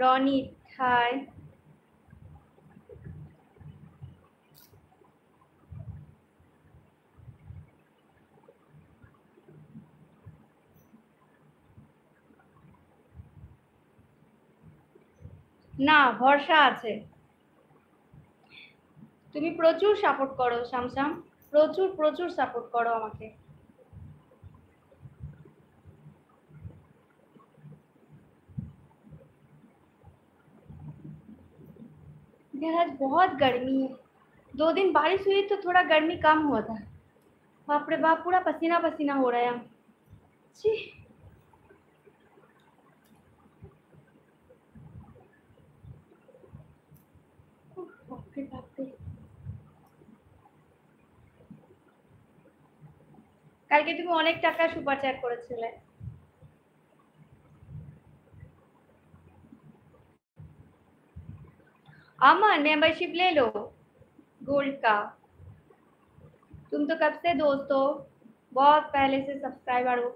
Ronit high. না, ভরসা আছে। তুমি প্রচুর সাপোর্ট করো শামশাম, প্রচুর প্রচুর সাপোর্ট করো আমাকে। यार आज बहुत गर्मी है। 2 दिन बारिश हुई तो थोड़ा गर्मी कम हुआ था। बाप रे बाप, पूरा पसीना पसीना हो रहा है। छी। बाप रे बाप रे। কালকে তুমি অনেক টাকা সুপার চ্যাট করেছিলে। अमन मेंबरशिप ले लो गोल्ड का। तुम तो कब से दोस्त हो, बहुत पहले से सब्सक्राइबर हो।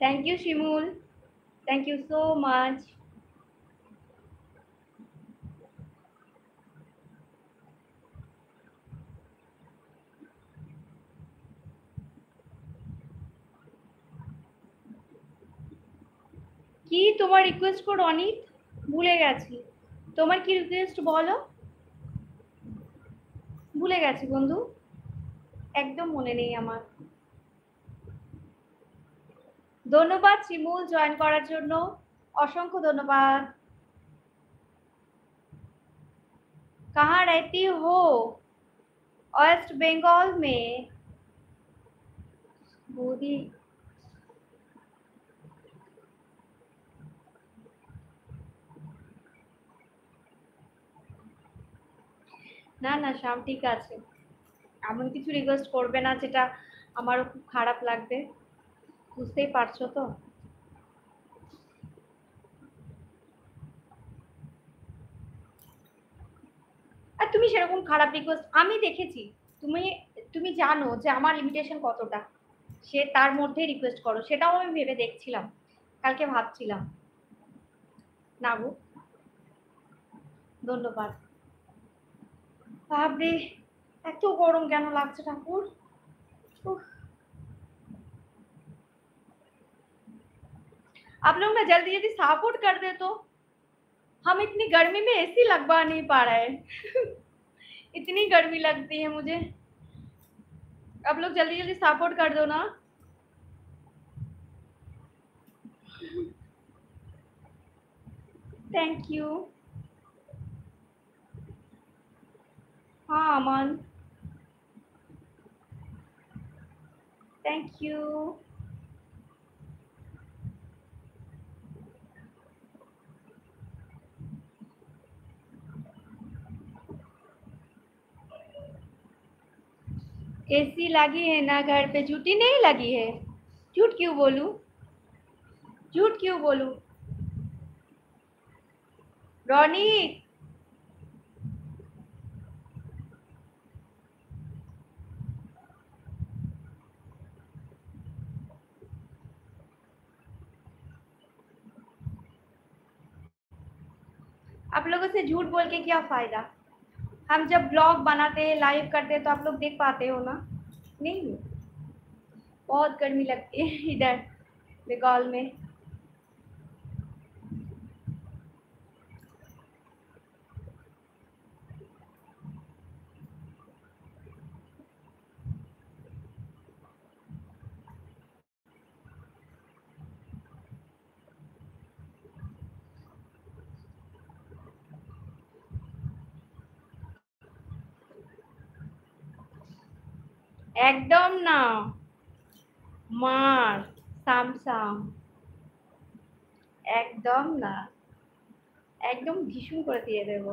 Thank you Shimul, thank you so much. কি তোমার রিকোয়েস্ট করো অনিত? ভুলে গেছি। তোমার কি রিকোয়েস্ট বলো? ভুলে গেছি বন্ধু, একদম মনে নেই আমার। ধন্যবাদ শিমুল জয়েন করার জন্য, অসংখ্য ধন্যবাদ। कहाँ रहती हो? वेस्ट बंगाल में। बूढ़ी। না না শ্যাম, ঠিক আছে। এমন কিছু রিকোয়েস্ট করবে না যেটা আমারও খুব খারাপ লাগবে, বুঝতেই পারছো তো। আর তুমি সেরকম খারাপ রিকোয়েস্ট আমি দেখেছি। তুমি তুমি জানো যে আমার লিমিটেশন কতটা, সে তার মধ্যে রিকোয়েস্ট করো, সেটাও আমি ভেবে দেখছিলাম, কালকে ভাবছিলাম। না গো, ধন্যবাদ। বাপরে, এত গরম কেন লাগছে ঠাকুর। उफ, आप लोग ना जल्दी जल्दी सपोर्ट कर दे तो हम इतनी गर्मी में एसी लगवा नहीं पा रहे हैं। इतनी गर्मी लगती है मुझे। आप लोग जल्दी जल्दी सपोर्ट कर दो ना। Thank you. हाँ अमन, थैंक यू। एसी लगी है ना घर पे, झूठी नहीं लगी है। झूठ क्यों बोलूं, झूठ क्यों बोलूं। रॉनी, आप लोगों से झूठ बोल के क्या फायदा। हम जब ब्लॉग बनाते हैं, लाइव करते हैं, तो आप लोग देख पाते हो ना। नहीं, बहुत गर्मी लगती है इधर बंगाल में। একদম না, মার সামসাম, একদম না, একদম ভীষণ করে দিয়ে দেবো।